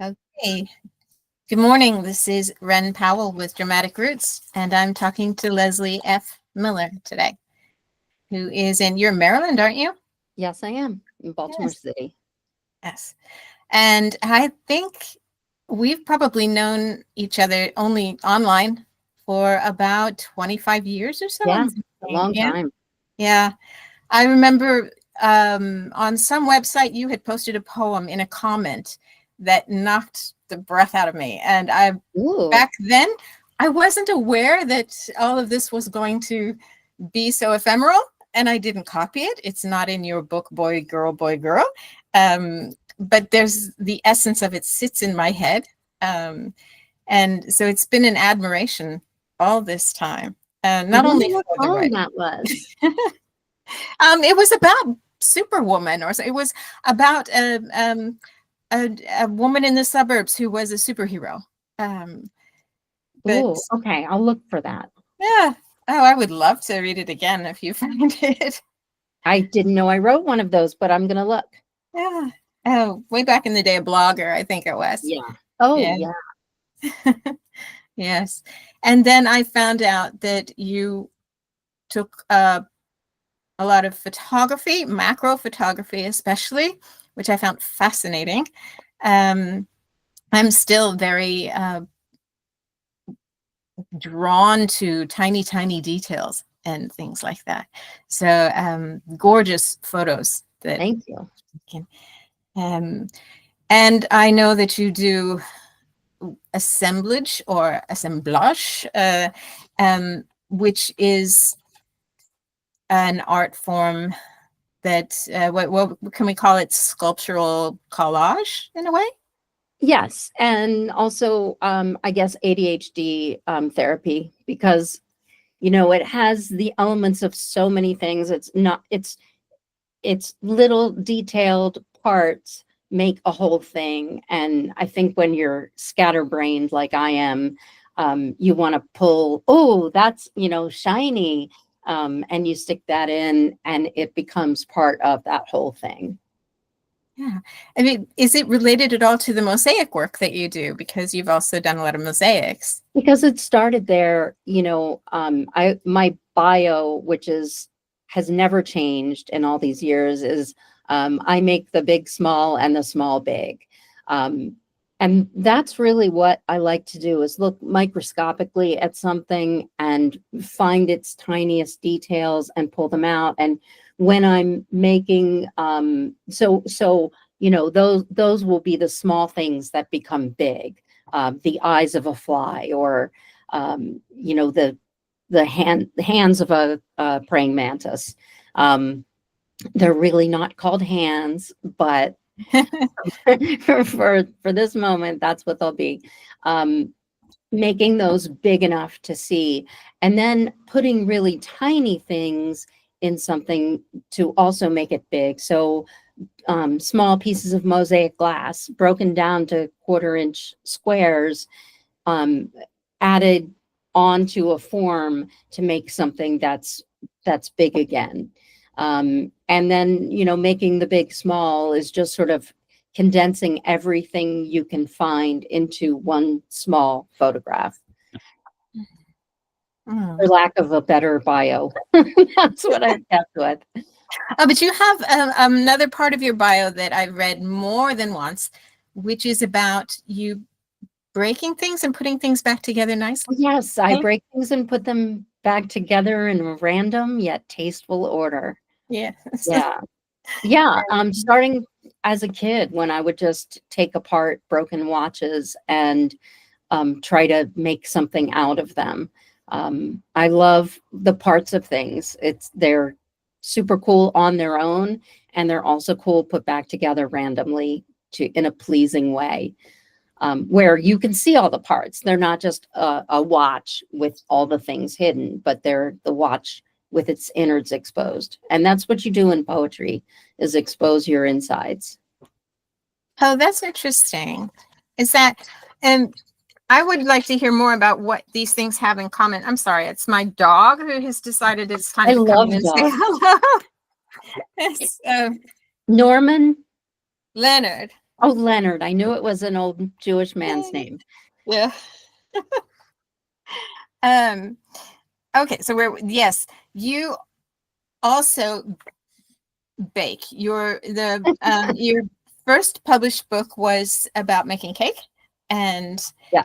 Okay. Good morning. This is Ren Powell with Dramatic Roots, and I'm talking to Leslie F. Miller today, who is you're in Maryland, aren't you? Yes, I am in Baltimore Yes. City. Yes. And I think we've probably known each other only online for about 25 years or so. Yeah, a long Yeah. time. Yeah. I remember on some website you had posted a poem in a comment that knocked the breath out of me. And Ooh, back then, I wasn't aware that all of this was going to be so ephemeral, and I didn't copy it. It's not in your book, Boy, Girl, Boy, Girl. But there's the essence of it sits in my head. And so it's been an admiration all this time. I Not wonder only what for the poem writing. that was. It was about Superwoman, or it was about a woman in the suburbs who was a superhero. But Ooh, okay, I'll look for that. yeah, oh, I would love to read it again if you find it. I didn't know I wrote one of those, but I'm gonna look. Yeah. Oh, way back in the day, a blogger, I think it was. Yeah. Oh, Yeah. yeah. Yes. And then I found out that you took a lot of photography, macro photography especially, which I found fascinating. Um, I'm still very drawn to tiny, tiny details and things like that. So gorgeous photos that Thank you. can. Um, and I know that you do assemblage or assemblage, which is an art form that what can we call it? Sculptural collage in a way. Yes, and also, I guess ADHD therapy because it has the elements of so many things. It's little detailed parts make a whole thing. And I think when you're scatterbrained like I am, you want to pull, oh, that's, shiny. And you stick that in and it becomes part of that whole thing. Yeah. I mean, is it related at all to the mosaic work that you do? Because you've also done a lot of mosaics. Because it started there, my bio, which has never changed in all these years, is I make the big small and the small big. Um, and that's really what I like to do is look microscopically at something and find its tiniest details and pull them out. And when I'm making those will be the small things that become big, the eyes of a fly, or the hands of a praying mantis. They're really not called hands, but for this moment, that's what they'll be. Making those big enough to see, and then putting really tiny things in something to also make it big. So small pieces of mosaic glass broken down to 1/4 inch squares, added onto a form to make something that's big again. And then making the big small is just sort of condensing everything you can find into one small photograph, for lack of a better bio. That's what I'm kept with. Oh, but you have another part of your bio that I've read more than once, which is about you breaking things and putting things back together nicely. Yes, I break things and put them back together in a random yet tasteful order. Yeah. Yeah. Yeah. Starting as a kid when I would just take apart broken watches and try to make something out of them. I love the parts of things. They're super cool on their own, and they're also cool put back together randomly in a pleasing way. Where you can see all the parts. They're not just a watch with all the things hidden, but they're the watch with its innards exposed. And that's what you do in poetry, is expose your insides. Oh, that's interesting. Is that, and I would like to hear more about what these things have in common. I'm sorry, it's my dog who has decided it's time I to come love in and say dogs. hello. It's Norman, Leonard. Oh, Leonard. I knew it was an old Jewish man's name. Yeah. Um, okay, so yes, you also bake. Your first published book was about making cake, and Yeah.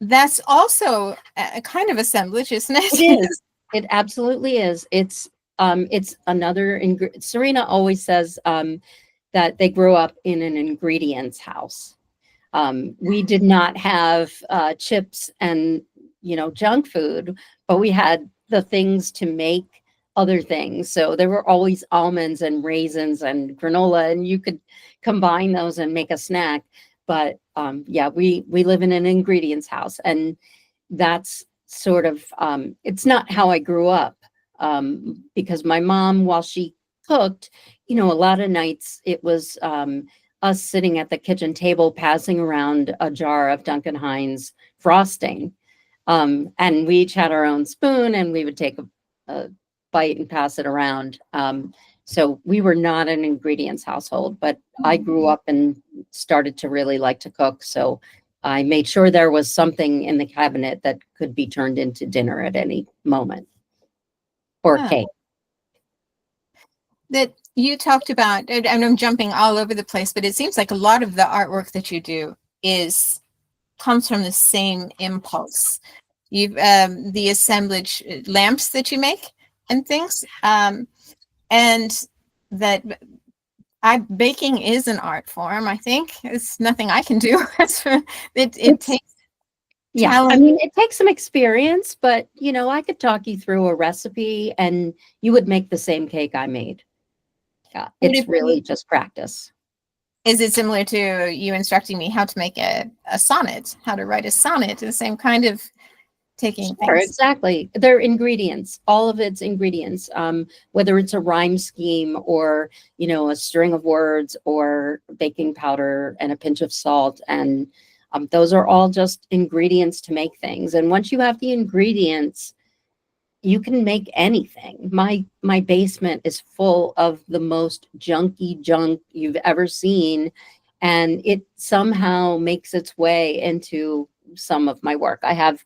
that's also a kind of assemblage, isn't it? It is. It absolutely is. It's another Serena always says that they grew up in an ingredients house. We did not have chips and junk food, but we had the things to make other things. So there were always almonds and raisins and granola, and you could combine those and make a snack. But yeah, we live in an ingredients house, and that's sort of it's not how I grew up, because my mom, while she cooked, a lot of nights it was us sitting at the kitchen table passing around a jar of Duncan Hines frosting. And we each had our own spoon, and we would take a bite and pass it around. So we were not an ingredients household, but I grew up and started to really like to cook. So I made sure there was something in the cabinet that could be turned into dinner at any moment, or Yeah. cake. That you talked about, and I'm jumping all over the place, but it seems like a lot of the artwork that you do comes from the same impulse. You've the assemblage lamps that you make and things, and that baking is an art form. I think it's nothing I can do. It takes Yeah, talent. I mean, it takes some experience, but I could talk you through a recipe and you would make the same cake I made. Yeah, it's really just practice. Is it similar to you instructing me how to make a sonnet, how to write a sonnet? The same kind of taking Sure, things. exactly. They're ingredients, all of it's ingredients, whether it's a rhyme scheme or, a string of words or baking powder and a pinch of salt. And those are all just ingredients to make things. And once you have the ingredients, you can make anything. My basement is full of the most junky junk you've ever seen, and it somehow makes its way into some of my work. I have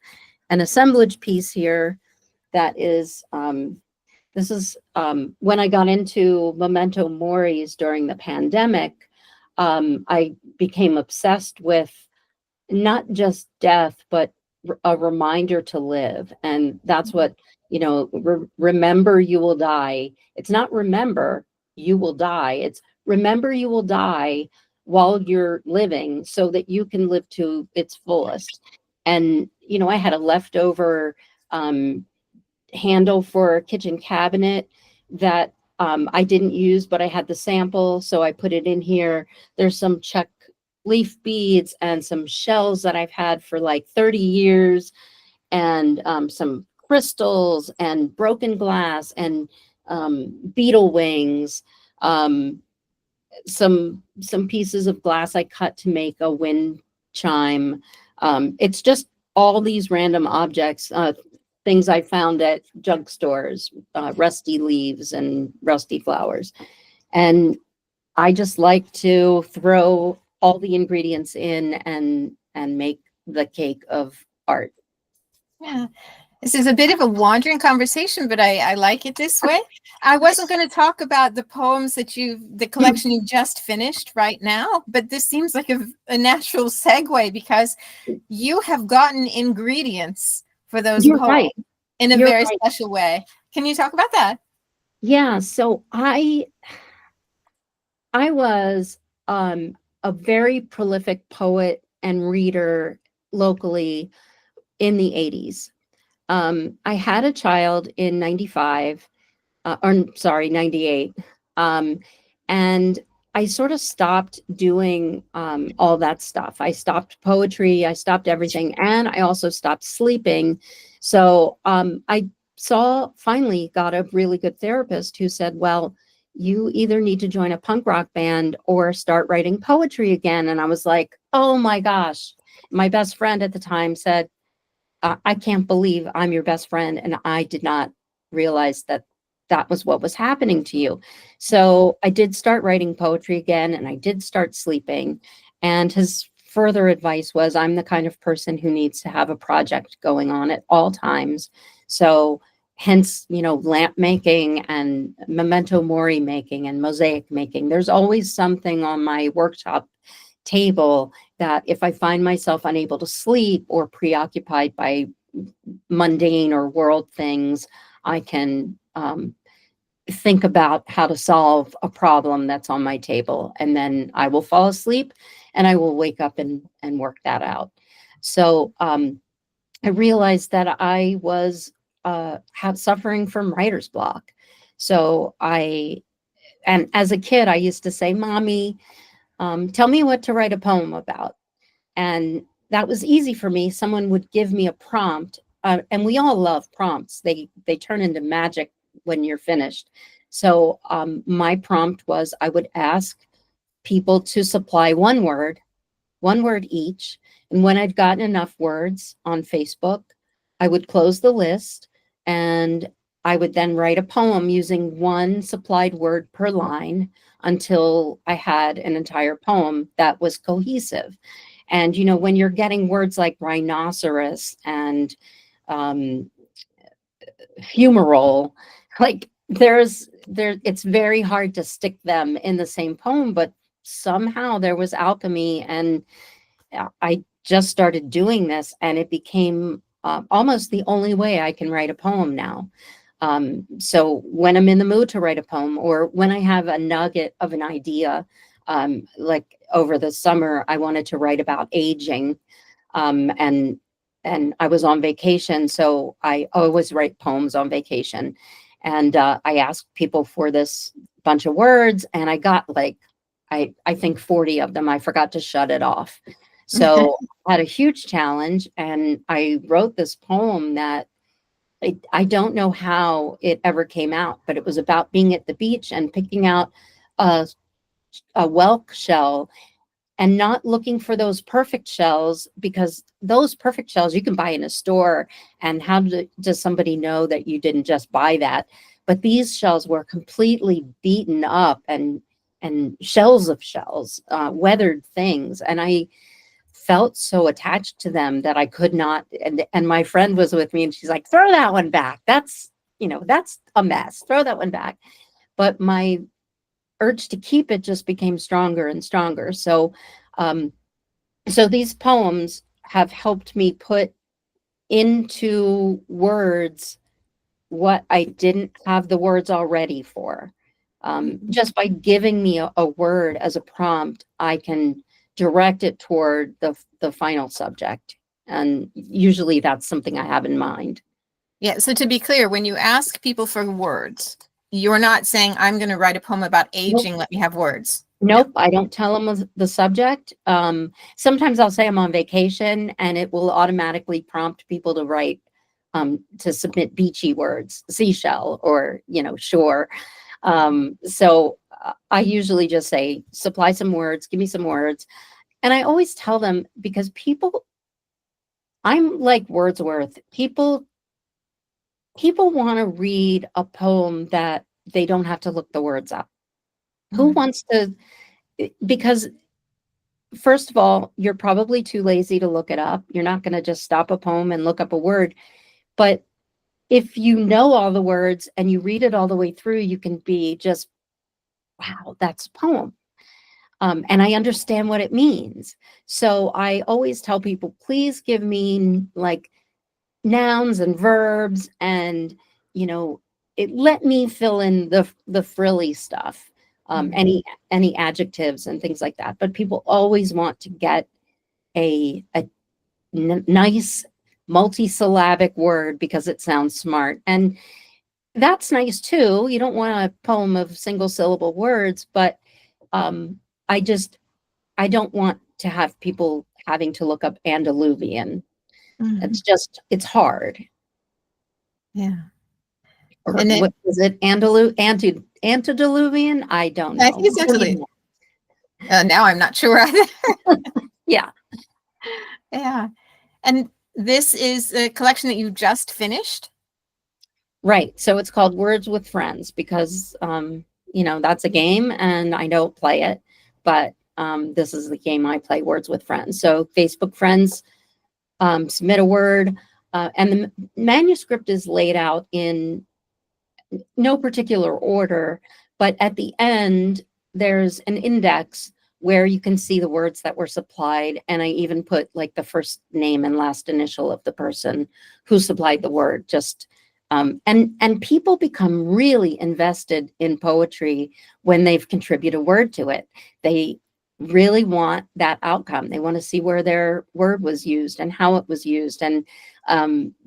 an assemblage piece here that is this is when I got into memento moris during the pandemic. I became obsessed with not just death, but a reminder to live. And that's what, remember you will die. It's not remember you will die. It's remember you will die while you're living so that you can live to its fullest. And, I had a leftover handle for a kitchen cabinet that I didn't use, but I had the sample. So I put it in here. There's some Czech leaf beads and some shells that I've had for like 30 years, and some crystals and broken glass and beetle wings, some pieces of glass I cut to make a wind chime. It's just all these random objects, things I found at junk stores, rusty leaves and rusty flowers. And I just like to throw all the ingredients in and make the cake of art. Yeah. This is a bit of a wandering conversation, but I like it this way. I wasn't going to talk about the poems the collection you just finished right now, but this seems like a natural segue because you have gotten ingredients for those You're poems right. in a You're very right. special way. Can you talk about that? Yeah, so I was a very prolific poet and reader locally in the 80s. I had a child in 95, or sorry, 98. And I sort of stopped doing all that stuff. I stopped poetry, I stopped everything, and I also stopped sleeping. So I finally got a really good therapist who said, well, you either need to join a punk rock band or start writing poetry again. And I was like, oh my gosh. My best friend at the time said, I can't believe I'm your best friend. And I did not realize that that was what was happening to you. So I did start writing poetry again, and I did start sleeping. And his further advice was, I'm the kind of person who needs to have a project going on at all times. So hence, lamp making and memento mori making and mosaic making. There's always something on my workshop table that if I find myself unable to sleep or preoccupied by mundane or world things, I can think about how to solve a problem that's on my table. And then I will fall asleep and I will wake up and work that out. So I realized that I was suffering from writer's block. So and as a kid, I used to say, Mommy, tell me what to write a poem about. And that was easy for me. Someone would give me a prompt, and we all love prompts. They turn into magic when you're finished. So my prompt was, I would ask people to supply one word each. And when I'd gotten enough words on Facebook, I would close the list, and I would then write a poem using one supplied word per line until I had an entire poem that was cohesive. And, when you're getting words like rhinoceros and fumarole, like it's very hard to stick them in the same poem, but somehow there was alchemy, and I just started doing this, and it became almost the only way I can write a poem now. So when I'm in the mood to write a poem, or when I have a nugget of an idea, like over the summer, I wanted to write about aging, and I was on vacation, so I always write poems on vacation. And I asked people for this bunch of words, and I got I think 40 of them. I forgot to shut it off. So I had a huge challenge, and I wrote this poem that I don't know how it ever came out, but it was about being at the beach and picking out a whelk shell and not looking for those perfect shells, because those perfect shells you can buy in a store. And how does somebody know that you didn't just buy that? But these shells were completely beaten up and shells of shells, weathered things. And I felt so attached to them that I could not. And my friend was with me, and she's like, throw that one back. That's a mess. Throw that one back. But my urge to keep it just became stronger and stronger. So these poems have helped me put into words what I didn't have the words already for. Just by giving me a word as a prompt, I can direct it toward the final subject. And usually that's something I have in mind. Yeah. So to be clear, when you ask people for words, you're not saying, I'm going to write a poem about aging. Nope. Let me have words. Nope. I don't tell them the subject. Sometimes I'll say I'm on vacation, and it will automatically prompt people to write, to submit beachy words, seashell or, shore. So I usually just say, supply some words, give me some words. And I always tell them, because I'm like Wordsworth. People want to read a poem that they don't have to look the words up. Who wants to? Because first of all, you're probably too lazy to look it up. You're not going to just stop a poem and look up a word. But if you know all the words and you read it all the way through, you can be just, wow, that's a poem. And I understand what it means. So I always tell people, please give me like nouns and verbs, and let me fill in the frilly stuff, any adjectives and things like that. But people always want to get a nice multisyllabic word because it sounds smart, and that's nice too. You don't want a poem of single syllable words, but I don't want to have people having to look up Andaluvian. It's hard. Yeah. Or what is it? Antediluvian? I don't know. I think it's Antediluvian. Now I'm not sure either. Yeah. Yeah. And this is a collection that you just finished? Right. So it's called Words with Friends because, that's a game and I don't play it, but this is the game I play, Words with Friends. So Facebook friends, submit a word, and the manuscript is laid out in no particular order, but at the end, there's an index where you can see the words that were supplied. And I even put like the first name and last initial of the person who supplied the word. And people become really invested in poetry when they've contributed a word to it. They really want that outcome. They want to see where their word was used and how it was used. And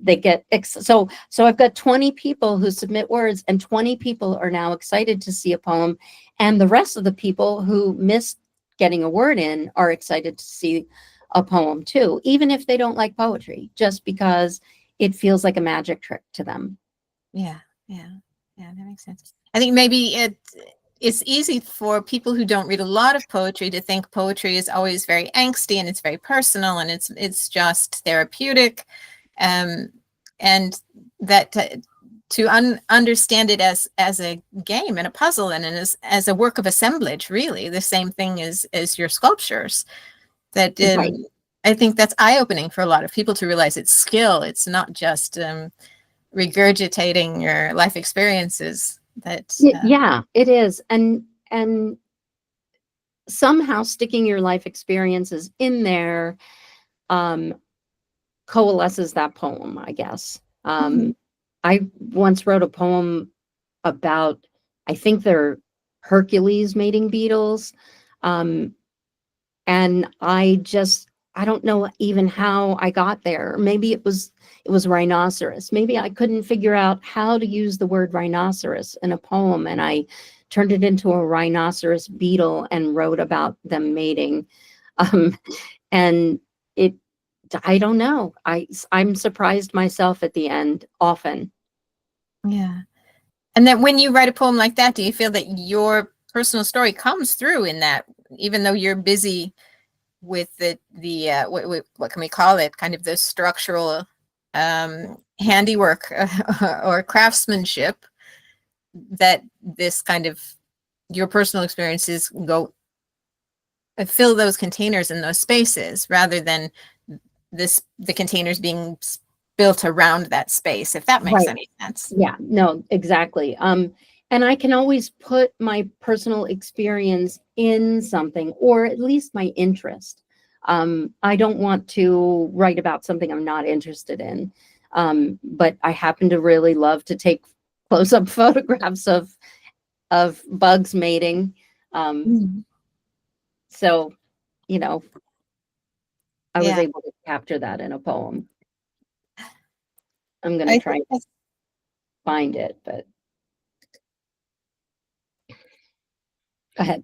they get so I've got 20 people who submit words, and 20 people are now excited to see a poem, and the rest of the people who missed getting a word in are excited to see a poem too, even if they don't like poetry, just because it feels like a magic trick to them. Yeah, that makes sense. I think maybe it's easy for people who don't read a lot of poetry to think poetry is always very angsty and it's very personal and it's just therapeutic, and that to understand it as a game and a puzzle and as a work of assemblage, really the same thing as your sculptures. That Right. I think that's eye-opening for a lot of people to realize it's skill. It's not just regurgitating your life experiences. That Yeah, it is. And somehow sticking your life experiences in there coalesces that poem, I guess. Mhm. I once wrote a poem about, I think they're Hercules mating beetles. Um, and I don't know even how I got there. Maybe it was rhinoceros. Maybe I couldn't figure out how to use the word rhinoceros in a poem, and I turned it into a rhinoceros beetle and wrote about them mating. Um, and it, I don't know. I'm surprised myself at the end often. Yeah. And then when you write a poem like that, do you feel that your personal story comes through in that, even though you're busy with what can we call it? Kind of the structural handiwork or craftsmanship, that this kind of your personal experiences go fill those containers in those spaces rather than the containers being built around that space, if that makes Right. any sense. Yeah, no, exactly. And I can always put my personal experience in something, or at least my interest. I don't want to write about something I'm not interested in. But I happen to really love to take close-up photographs of bugs mating. Mm. So, you know, I was Yeah, able to capture that in a poem. I'm gonna I try think and that's, find it, but go ahead.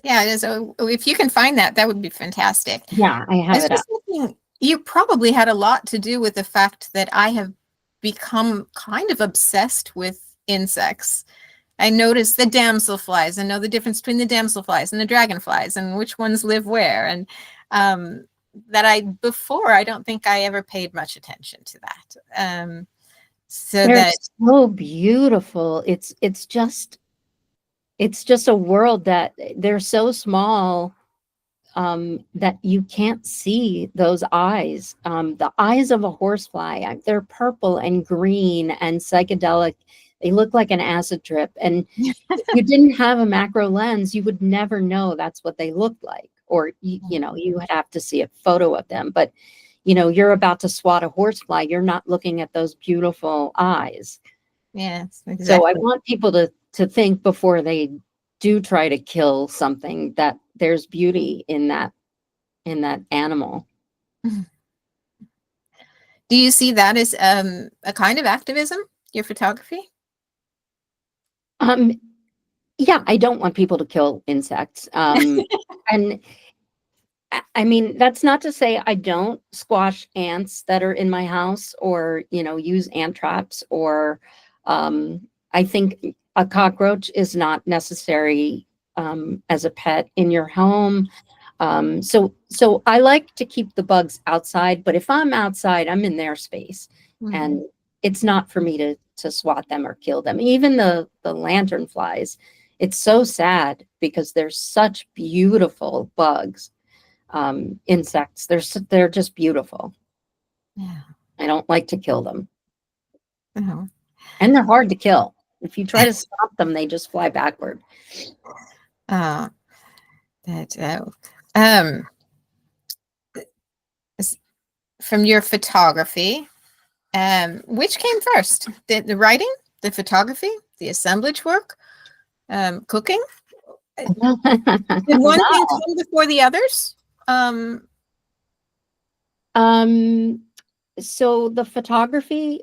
yeah. So if you can find that, that would be fantastic. Yeah, I I have was it up. just thinking, you probably had a lot to do with the fact that I have become kind of obsessed with insects. I noticed the damselflies and know the difference between the damselflies and the dragonflies and which ones live where. And um, that I don't think I ever paid much attention to that. So They're that, so beautiful. It's just a world that they're so small, that you can't see those eyes. The eyes of a horsefly, they're purple and green and psychedelic. They look like an acid trip. And if you didn't have a macro lens, you would never know that's what they looked like. Or, you would have to see a photo of them. But, you're about to swat a horsefly. You're not looking at those beautiful eyes. yes, So I exactly. want people to think before they do try to kill something, that there's beauty in that animal. Do you see that as a kind of activism, your photography? Um, yeah, I don't want people to kill insects. And I mean, that's not to say I don't squash ants that are in my house, or, use ant traps, or I think a cockroach is not necessary as a pet in your home. So I like to keep the bugs outside, but if I'm outside, I'm in their space. Mhm. And it's not for me to swat them or kill them. Even the lantern flies. It's so sad because they're such beautiful bugs, insects. They're just beautiful. Yeah. I don't like to kill them. Oh. And they're hard to kill. If you try to stop them, they just fly backward. Uh, that um, from your photography, which came first? The writing, the photography, the assemblage work, cooking? Did one thing come before the others? So the photography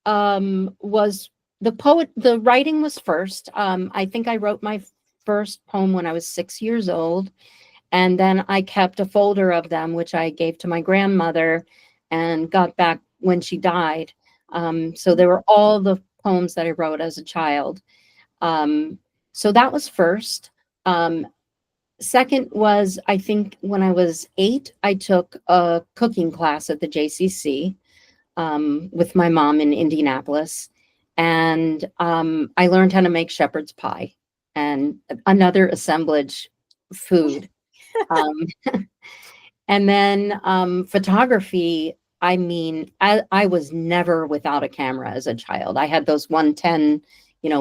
was the writing was first. I think I wrote my first poem when I was 6 years old. And then I kept a folder of them, which I gave to my grandmother and got back when she died. So there were all the poems that I wrote as a child. So that was first. Second was, I think when I was 8, I took a cooking class at the JCC with my mom in Indianapolis. And I learned how to make shepherd's pie and another assemblage food. And then photography, I mean, I was never without a camera as a child. I had those 110,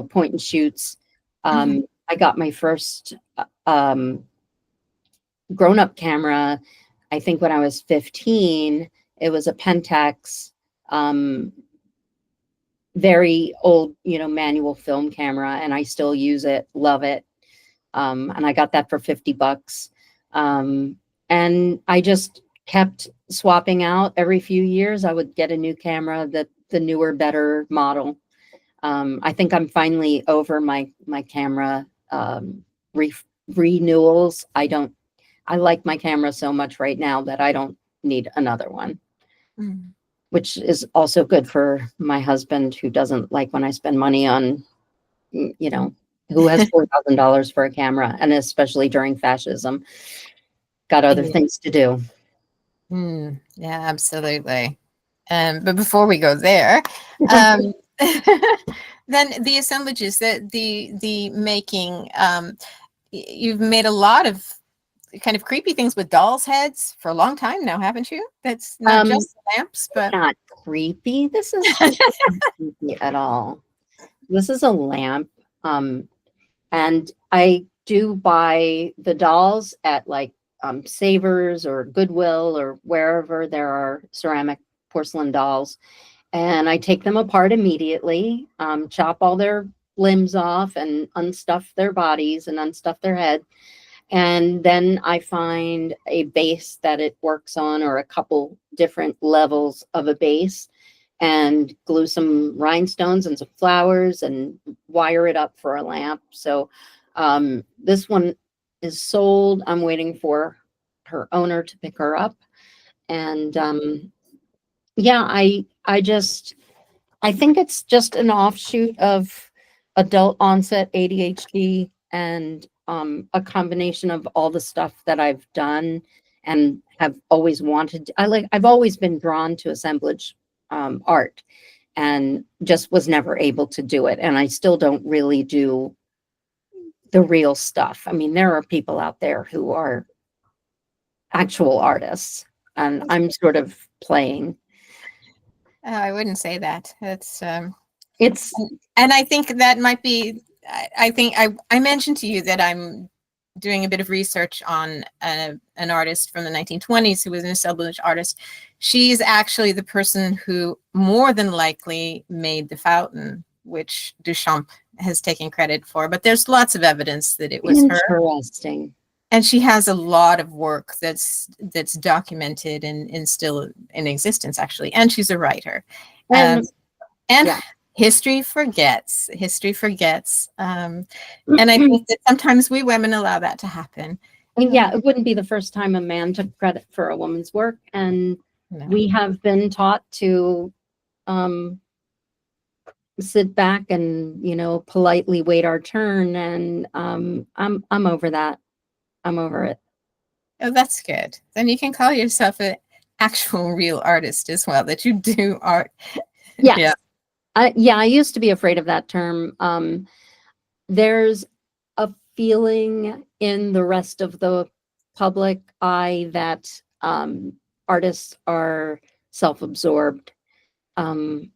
point and shoots. I got my first grown-up camera, I think when I was 15. It was a Pentax, very old, manual film camera, and I still use it, love it. And I got that for $50. And I just kept swapping out every few years. I would get a new camera, the newer, better model. I think I'm finally over my camera renewals. I like my camera so much right now that I don't need another one, which is also good for my husband, who doesn't like when I spend money on, who has $4,000 for a camera, and especially during fascism, got other things to do. Yeah, absolutely. But before we go there, then the assemblages, the making, you've made a lot of kind of creepy things with dolls' heads for a long time now, haven't you? That's not just lamps, but not creepy. This is not creepy at all. This is a lamp. And I do buy the dolls at like Savers or Goodwill or wherever there are ceramic porcelain dolls. And I take them apart immediately, chop all their limbs off and unstuff their bodies and unstuff their head. And then I find a base that it works on, or a couple different levels of a base, and glue some rhinestones and some flowers and wire it up for a lamp. So this one is sold. I'm waiting for her owner to pick her up. And yeah, I think it's just an offshoot of adult onset ADHD and a combination of all the stuff that I've done and have always wanted. I've always been drawn to assemblage art, and just was never able to do it. And I still don't really do the real stuff. I mean, there are people out there who are actual artists, and I'm sort of playing. I wouldn't say that. It's It's, and I think that might be. I think I mentioned to you that I'm doing a bit of research on an artist from the 1920s who was an assemblage artist. She's actually the person who more than likely made the fountain, which Duchamp has taken credit for. But there's lots of evidence that it was her. interesting. And she has a lot of work that's documented and still in existence, actually. And she's a writer. And yeah. History forgets. And I think that sometimes we women allow that to happen. And yeah, it wouldn't be the first time a man took credit for a woman's work. And we have been taught to sit back and, politely wait our turn. And I'm over that. I'm over it. Oh, that's good. Then you can call yourself an actual real artist as well, that you do art. Yes. Yeah, I used to be afraid of that term. There's a feeling in the rest of the public eye that artists are self-absorbed. Um,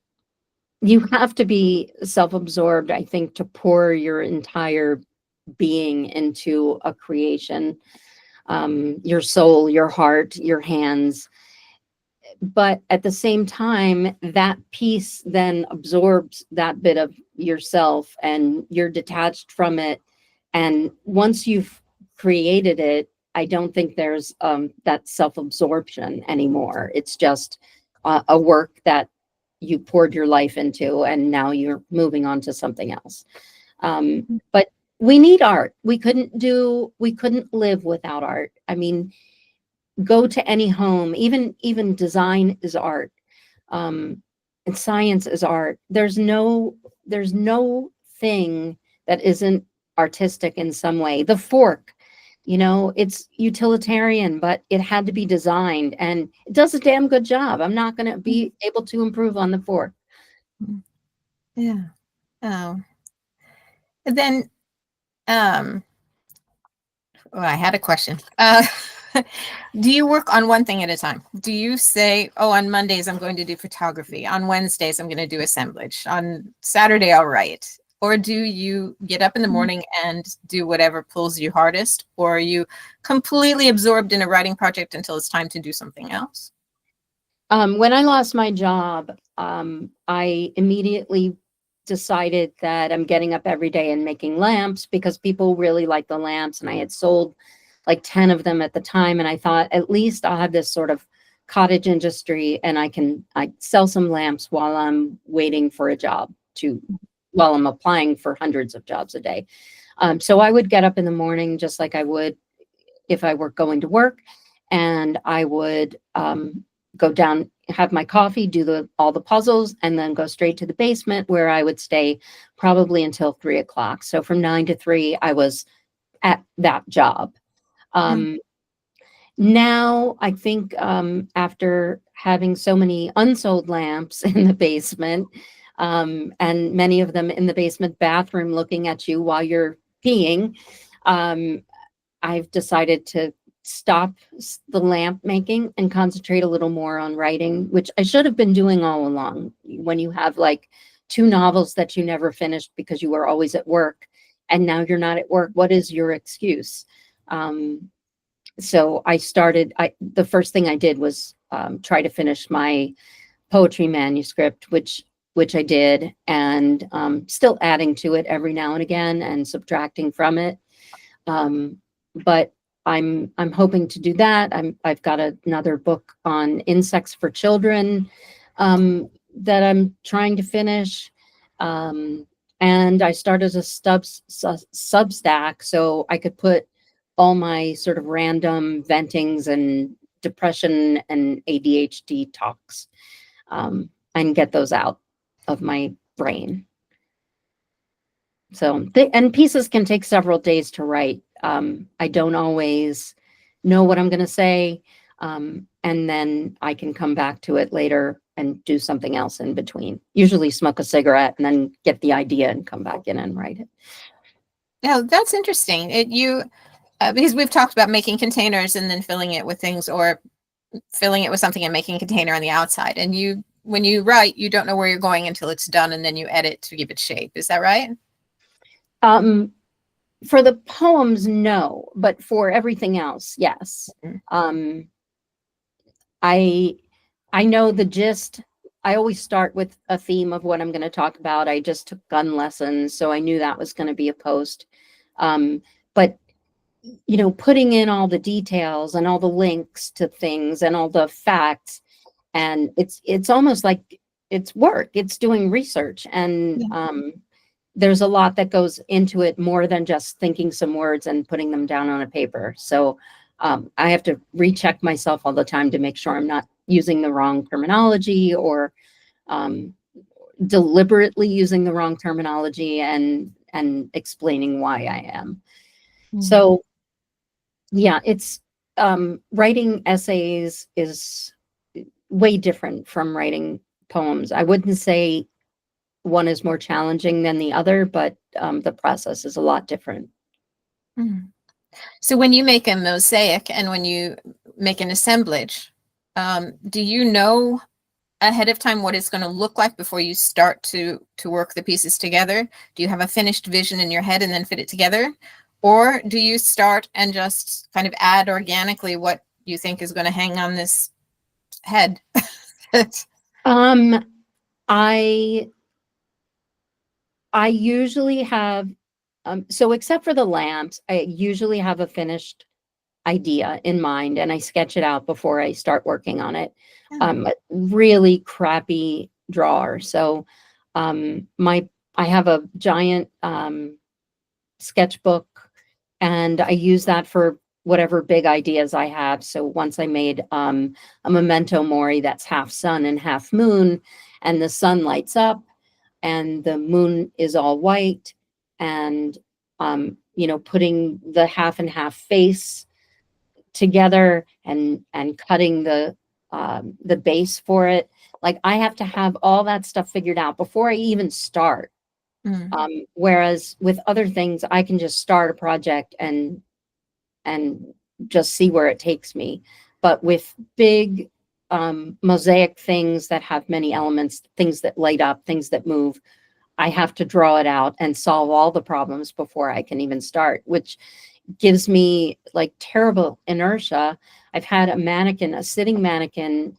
you have to be self-absorbed, I think, to pour your entire being into a creation, your soul, your heart, your hands. But at the same time, that piece then absorbs that bit of yourself and you're detached from it. And once you've created it, I don't think there's that self-absorption anymore. It's just a work that you poured your life into, and now you're moving on to something else. But we need art. We couldn't live without art. I mean, go to any home, even design is art, and science is art. There's no thing that isn't artistic in some way. The fork, it's utilitarian, but it had to be designed, and it does a damn good job. I'm not going to be able to improve on the fork. Yeah. Oh. Then, I had a question. Do you work on one thing at a time? Do you say, oh, on Mondays, I'm going to do photography. On Wednesdays, I'm going to do assemblage. On Saturday, I'll write. Or do you get up in the morning and do whatever pulls you hardest? Or are you completely absorbed in a writing project until it's time to do something else? When I lost my job, I immediately decided that I'm getting up every day and making lamps because people really like the lamps, and I had sold like 10 of them at the time, and I thought at least I'll have this sort of cottage industry and I sell some lamps while I'm waiting for a job, while I'm applying for hundreds of jobs a day. So I would get up in the morning just like I would if I were going to work, and I would go down, have my coffee, do all the puzzles, and then go straight to the basement where I would stay probably until 3 o'clock. So from 9 to 3, I was at that job. Now I think after having so many unsold lamps in the basement, and many of them in the basement bathroom looking at you while you're peeing, I've decided to stop the lamp making and concentrate a little more on writing, which I should have been doing all along. When you have like 2 novels that you never finished because you were always at work, and now you're not at work, what is your excuse? So the first thing I did was try to finish my poetry manuscript, which I did, and still adding to it every now and again and subtracting from it. But I'm hoping to do that. I've got another book on insects for children that I'm trying to finish. And I started a Substack so I could put all my sort of random ventings and depression and ADHD talks, and get those out of my brain. So, and pieces can take several days to write. I don't always know what I'm going to say. And then I can come back to it later and do something else in between. Usually smoke a cigarette and then get the idea and come back in and write it. Now, that's interesting. Because we've talked about making containers and then filling it with things, or filling it with something and making a container on the outside. And when you write, you don't know where you're going until it's done, and then you edit to give it shape. Is that right? For the poems, no, but for everything else, yes. I know the gist. I always start with a theme of what I'm going to talk about. I just took gun lessons, so I knew that was going to be a post. But putting in all the details and all the links to things and all the facts, and it's almost like it's work. It's doing research, and there's a lot that goes into it, more than just thinking some words and putting them down on a paper. So I have to recheck myself all the time to make sure I'm not using the wrong terminology, or deliberately using the wrong terminology and explaining why I am. So yeah, it's writing essays is way different from writing poems. I wouldn't say one is more challenging than the other, but the process is a lot different. Mhm. So when you make a mosaic and when you make an assemblage, do you know ahead of time what it's going to look like before you start to work the pieces together? Do you have a finished vision in your head and then fit it together? Or do you start and just kind of add organically what you think is going to hang on this head? Um, I usually have, so except for the lamps, I usually have a finished idea in mind and I sketch it out before I start working on it. A really crappy drawer. So I have a giant sketchbook and I use that for whatever big ideas I have. So once I made a memento mori that's half sun and half moon, and the sun lights up and the moon is all white, and putting the half and half face together and cutting the base for it. Like I have to have all that stuff figured out before I even start. Mm. Whereas with other things, I can just start a project and just see where it takes me. But with big mosaic things that have many elements, things that light up, things that move, I have to draw it out and solve all the problems before I can even start, which gives me like terrible inertia. I've had a sitting mannequin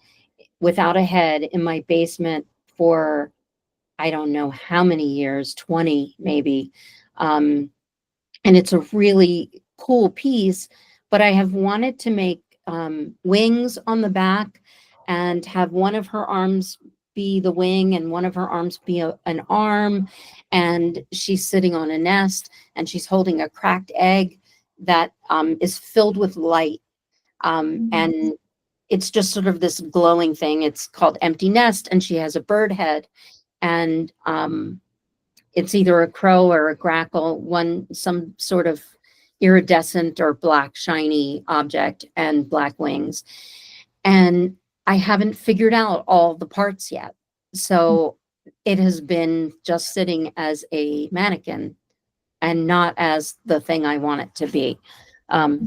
without a head in my basement for I don't know how many years, 20 maybe. And it's a really cool piece, but I have wanted to make wings on the back and have one of her arms be the wing and one of her arms be an arm. And she's sitting on a nest and she's holding a cracked egg that is filled with light. And it's just sort of this glowing thing. It's called Empty Nest, and she has a bird head. And it's either a crow or a grackle, some sort of iridescent or black shiny object and black wings. And I haven't figured out all the parts yet. So it has been just sitting as a mannequin and not as the thing I want it to be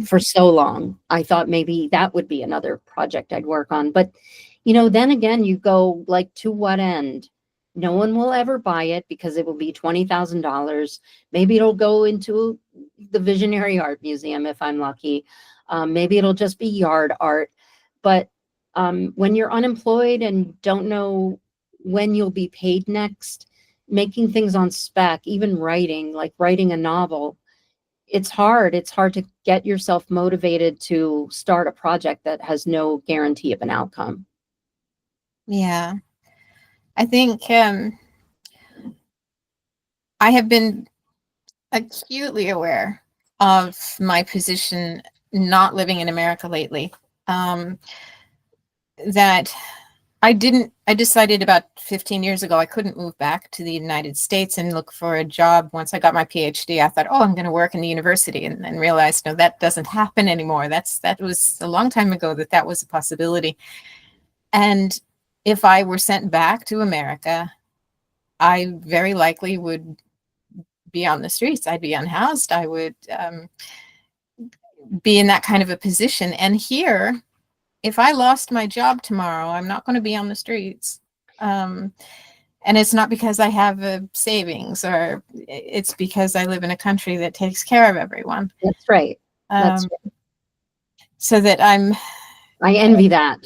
for so long. I thought maybe that would be another project I'd work on. But, then again, you go like, to what end? No one will ever buy it because it will be $20,000. Maybe it'll go into the Visionary Art Museum if I'm lucky. Maybe it'll just be yard art. But when you're unemployed and don't know when you'll be paid next, making things on spec, even like writing a novel, it's hard. It's hard to get yourself motivated to start a project that has no guarantee of an outcome. Yeah. I think I have been acutely aware of my position not living in America lately. That I decided about 15 years ago I couldn't move back to the United States and look for a job. Once I got my PhD, I thought, oh, I'm going to work in the university, and then realized, no, that doesn't happen anymore. That was a long time ago that was a possibility. And if I were sent back to America, I very likely would be on the streets. I'd be unhoused. I would be in that kind of a position. And here, if I lost my job tomorrow, I'm not going to be on the streets. And it's not because I have a savings, or it's because I live in a country that takes care of everyone. That's right. That's right. So that I envy that.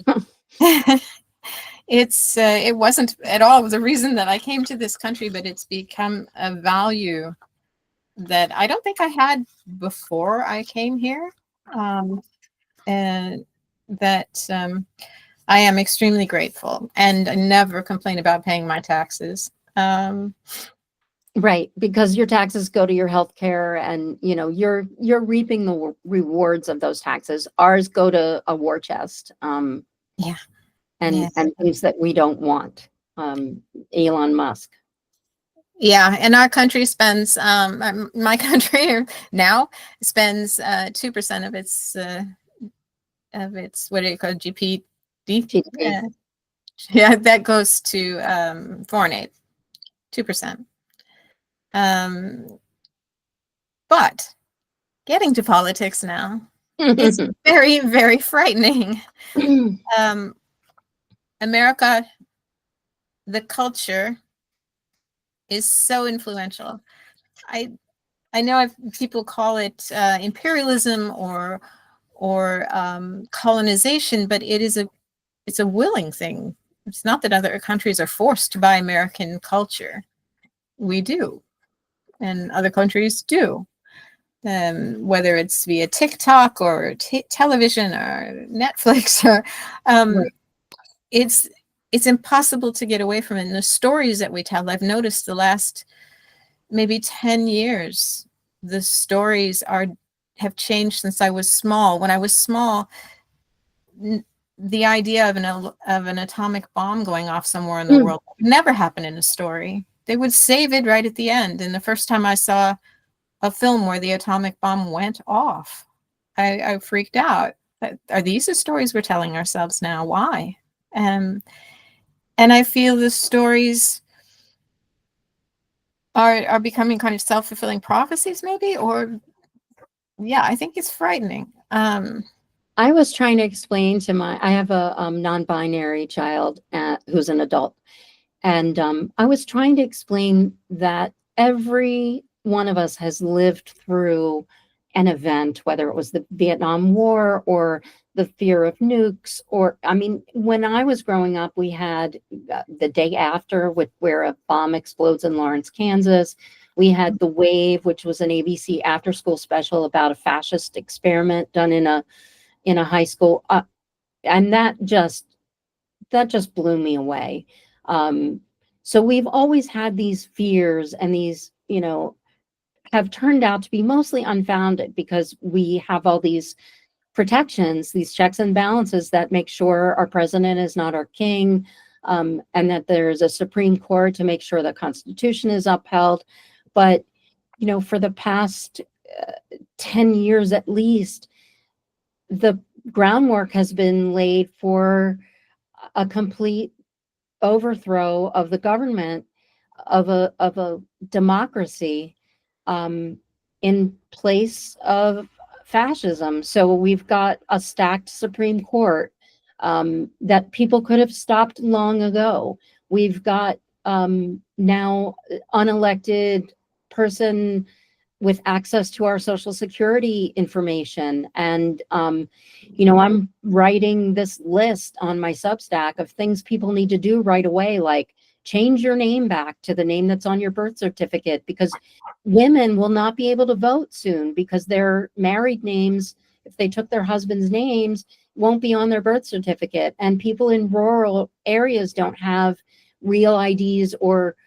It wasn't at all the reason that I came to this country, but it's become a value that I don't think I had before I came here. And that I am extremely grateful, and I never complain about paying my taxes. Right, because your taxes go to your health care, and you're reaping the rewards of those taxes. Ours go to a war chest. Yeah. And things that we don't want. Elon Musk. Yeah, and our country spends my country now spends 2% of its what do you call it, GDP? GDP. Yeah, that goes to foreign aid. 2%. But getting to politics now is very, very frightening. America, the culture is so influential. I know people call it imperialism or colonization, but it's a willing thing. It's not that other countries are forced to buy American culture. We do, and other countries do. Whether it's via TikTok or television or Netflix, or Right. it's impossible to get away from it. And the stories that we tell, I've noticed the last maybe 10 years, the stories have changed since I was small. When I was small, the idea of an atomic bomb going off somewhere in the world would never happen in a story. They would save it right at the end. And the first time I saw a film where the atomic bomb went off, I freaked out. Are these the stories we're telling ourselves now? Why? And I feel the stories are becoming kind of self-fulfilling prophecies, maybe, or yeah, I think it's frightening. I was trying to explain to I have a non-binary child who's an adult. And I was trying to explain that every one of us has lived through an event, whether it was the Vietnam War or the fear of nukes, or, I mean, when I was growing up, we had the day after where a bomb explodes in Lawrence, Kansas. We had The Wave, which was an ABC after school special about a fascist experiment done in a high school. And that just blew me away. So we've always had these fears, and these, have turned out to be mostly unfounded because we have all these protections, these checks and balances that make sure our president is not our king, and that there's a Supreme Court to make sure the Constitution is upheld. But, for the past 10 years at least, the groundwork has been laid for a complete overthrow of the government, of a democracy, in place of fascism. So we've got a stacked Supreme Court that people could have stopped long ago. We've got now unelected person with access to our Social Security information. And, I'm writing this list on my Substack of things people need to do right away, like change your name back to the name that's on your birth certificate, because women will not be able to vote soon because their married names, if they took their husband's names, won't be on their birth certificate. And people in rural areas don't have real IDs or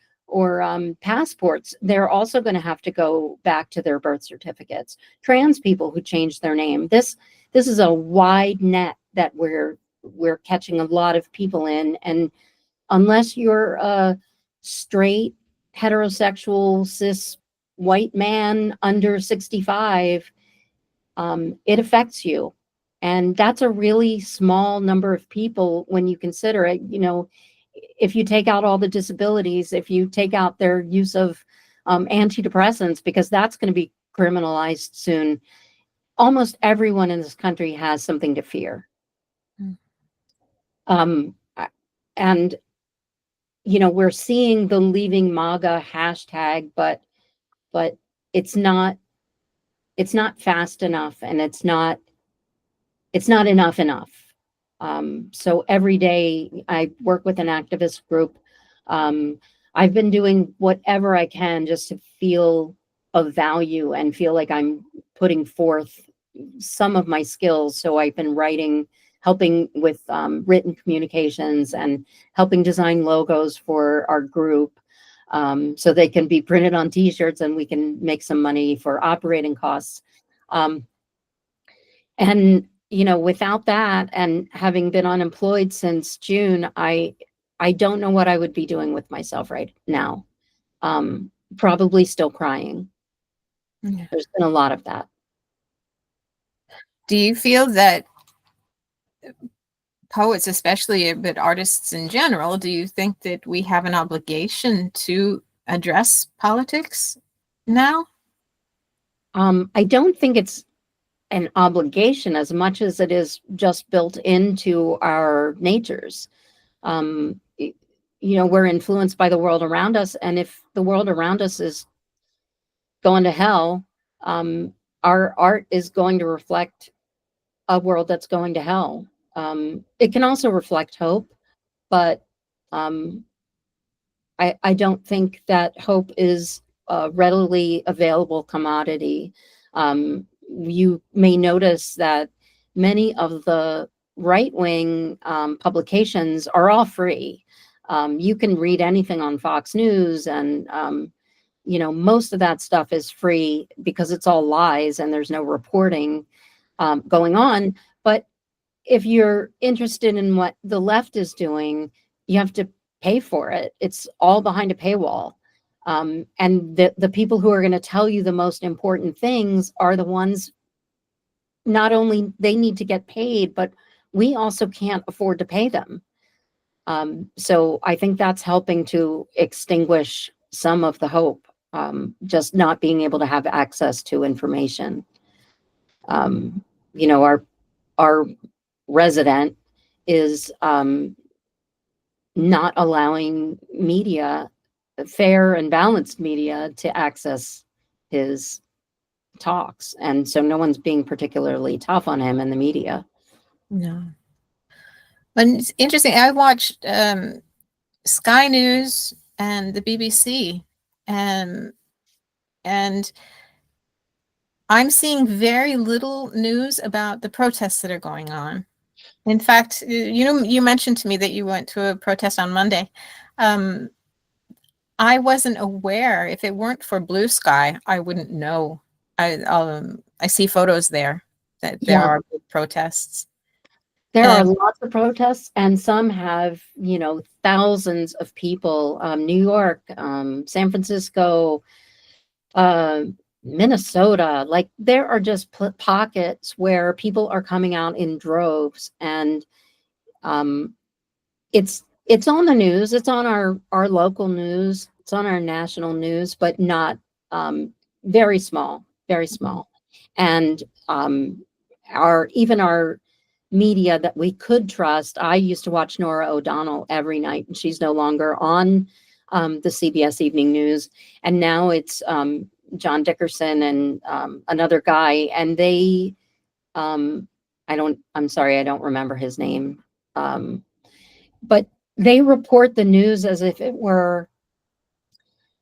passports. They're also going to have to go back to their birth certificates. Trans people who change their name. This is a wide net that we're catching a lot of people in. And unless you're a straight, heterosexual, cis, white man under 65, it affects you. And that's a really small number of people when you consider it. If you take out all the disabilities, if you take out their use of antidepressants, because that's going to be criminalized soon, almost everyone in this country has something to fear. And we're seeing the Leaving MAGA hashtag, but it's not fast enough, and it's not enough. So every day I work with an activist group. I've been doing whatever I can just to feel of value and feel like I'm putting forth some of my skills. So I've been writing, helping with written communications, and helping design logos for our group, so they can be printed on t-shirts and we can make some money for operating costs. And without that, and having been unemployed since June, I don't know what I would be doing with myself right now. Probably still crying. Yeah. There's been a lot of that. Do you feel that poets especially, but artists in general, do you think that we have an obligation to address politics now? I don't think it's an obligation as much as it is just built into our natures. We're influenced by the world around us, and if the world around us is going to hell, our art is going to reflect a world that's going to hell. It can also reflect hope, but I don't think that hope is a readily available commodity. You may notice that many of the right-wing publications are all free. You can read anything on Fox News, and most of that stuff is free because it's all lies and there's no reporting going on. But if you're interested in what the left is doing, you have to pay for it. It's all behind a paywall. And the people who are going to tell you the most important things are the ones, not only they need to get paid, but we also can't afford to pay them. So I think that's helping to extinguish some of the hope, just not being able to have access to information. Our resident is not allowing media, fair and balanced media, to access his talks. And so no one's being particularly tough on him in the media. No. But it's interesting. I watched Sky News and the BBC, and I'm seeing very little news about the protests that are going on. In fact, you mentioned to me that you went to a protest on Monday. I wasn't aware. If it weren't for Blue Sky, I wouldn't know. I see photos there that there are big protests. There are lots of protests, and some have, thousands of people. New York, San Francisco, Minnesota. Like, there are just pockets where people are coming out in droves, and it's on the news. It's on our local news. It's on our national news, but not very small, very small. And our media that we could trust. I used to watch Norah O'Donnell every night, and she's no longer on the CBS Evening News. And now it's John Dickerson and another guy, and they, I'm sorry, I don't remember his name. But they report the news as if it were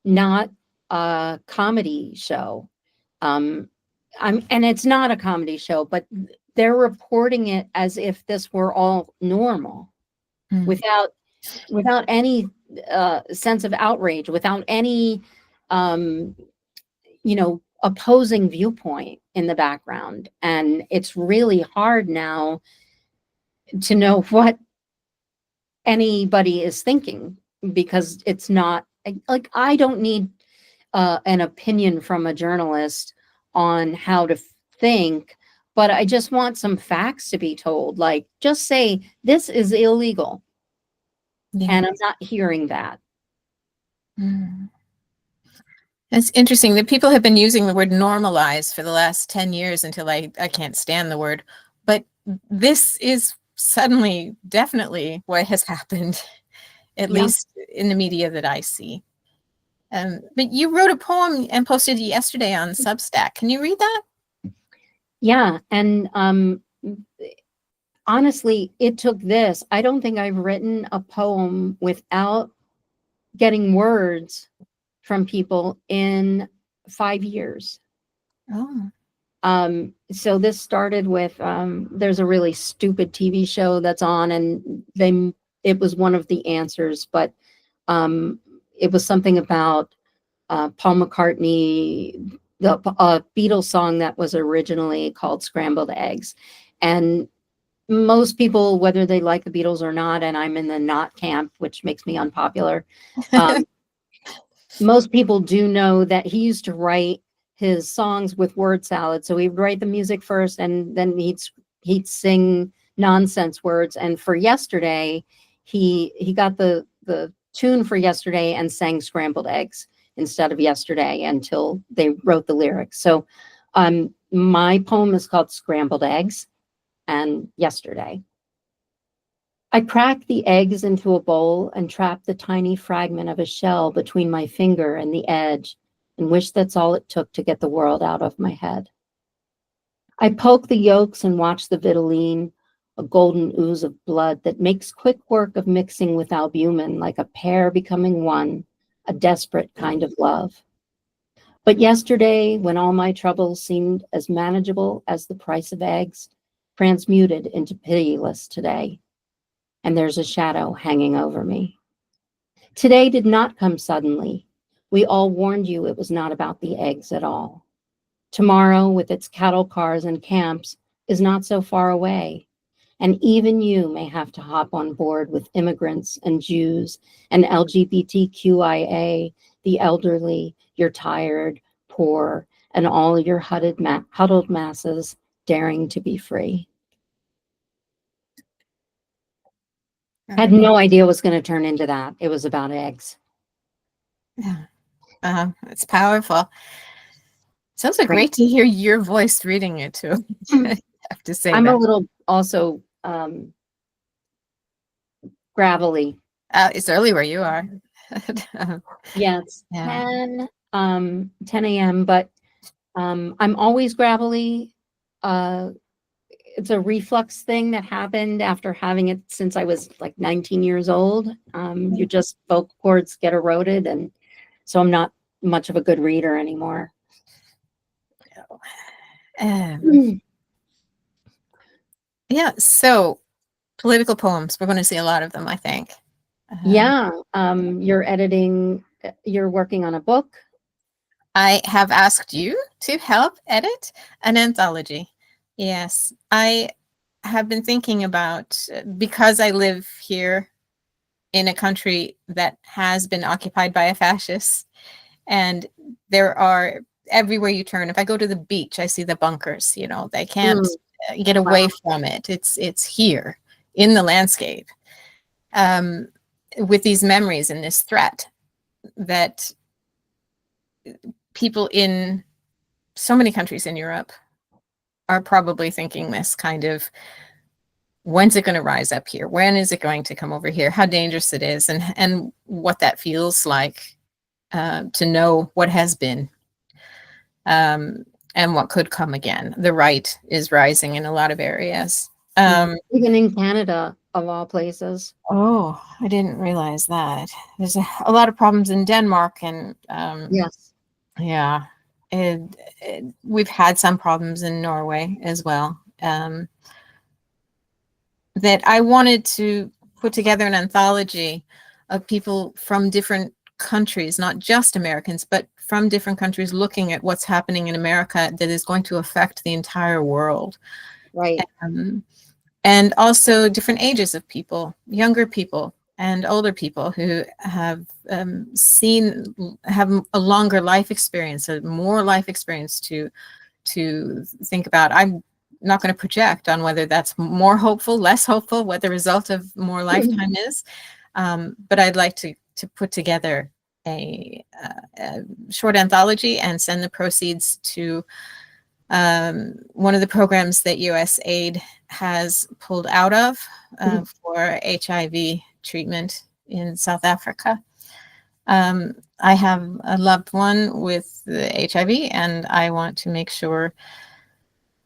not a comedy show. And it's not a comedy show, but they're reporting it as if this were all normal, without any sense of outrage, without any opposing viewpoint in the background. And it's really hard now to know what anybody is thinking, because it's not like, I don't need an opinion from a journalist on how to think, but I just want some facts to be told. Like, just say this is illegal. Yeah. And I'm not hearing that. It's interesting that people have been using the word normalize for the last 10 years until I can't stand the word. But this is suddenly definitely what has happened, at least in the media that I see. But you wrote a poem and posted it yesterday on Substack. Can you read that? Yeah. And honestly, it took this. I don't think I've written a poem without getting words from people in 5 years. Oh. So this started with, there's a really stupid TV show that's on, and it was one of the answers, but it was something about Paul McCartney, the Beatles song that was originally called Scrambled Eggs. And most people, whether they like the Beatles or not, and I'm in the not camp, which makes me unpopular, most people do know that he used to write his songs with word salad. So he'd write the music first, and then he'd sing nonsense words. And for Yesterday, he got the tune for Yesterday and sang Scrambled Eggs. instead of yesterday until they wrote the lyrics. So my poem is called Scrambled Eggs and Yesterday. I crack the eggs into a bowl and trap the tiny fragment of a shell between my finger and the edge and wish that's all it took to get the world out of my head. I poke the yolks and watch the vitelline, a golden ooze of blood that makes quick work of mixing with albumin like a pair becoming one, a desperate kind of love. But yesterday, when all my troubles seemed as manageable as the price of eggs, transmuted into pitiless today, and there's a shadow hanging over me. Today did not come suddenly. We all warned you it was not about the eggs at all. Tomorrow, with its cattle cars and camps, is not so far away. And even you may have to hop on board with immigrants and Jews and LGBTQIA, the elderly, your tired, poor, and all your huddled masses daring to be free. I had no idea it was going to turn into that. It was about eggs. Yeah, it's powerful. Sounds like great to hear your voice reading it too. I have to say I'm a little also gravelly. It's early where you are. Yeah, it's 10 a.m. But I'm always gravelly. It's a reflux thing that happened after having it since I was like 19 years old. You just vocal cords get eroded, and so I'm not much of a good reader anymore. Yeah, so political poems, we're going to see a lot of them, I think. Yeah, you're working on a book. I have asked you to help edit an anthology. Yes, I have been thinking about, because I live here in a country that has been occupied by a fascist, and there are, everywhere you turn, if I go to the beach, I see the bunkers, you know, they can't get away from it. It's here in the landscape, with these memories and this threat that people in so many countries in Europe are probably thinking this kind of, when's it going to rise up here? When is it going to come over here? How dangerous it is, and what that feels like, to know what has been, and what could come again. The right is rising in a lot of areas. Even in Canada, of all places. Oh, I didn't realize that. There's a lot of problems in Denmark, and yes. Yeah, we've had some problems in Norway as well. That I wanted to put together an anthology of people from different countries, not just Americans, but from different countries, looking at what's happening in America that is going to affect the entire world. Right. And also different ages of people, younger people and older people who have have a longer life experience, a more life experience to think about. I'm not going to project on whether that's more hopeful, less hopeful, what the result of more lifetime is. But I'd like to put together a short anthology and send the proceeds to one of the programs that USAID has pulled out of for HIV treatment in South Africa. I have a loved one with the HIV, and I want to make sure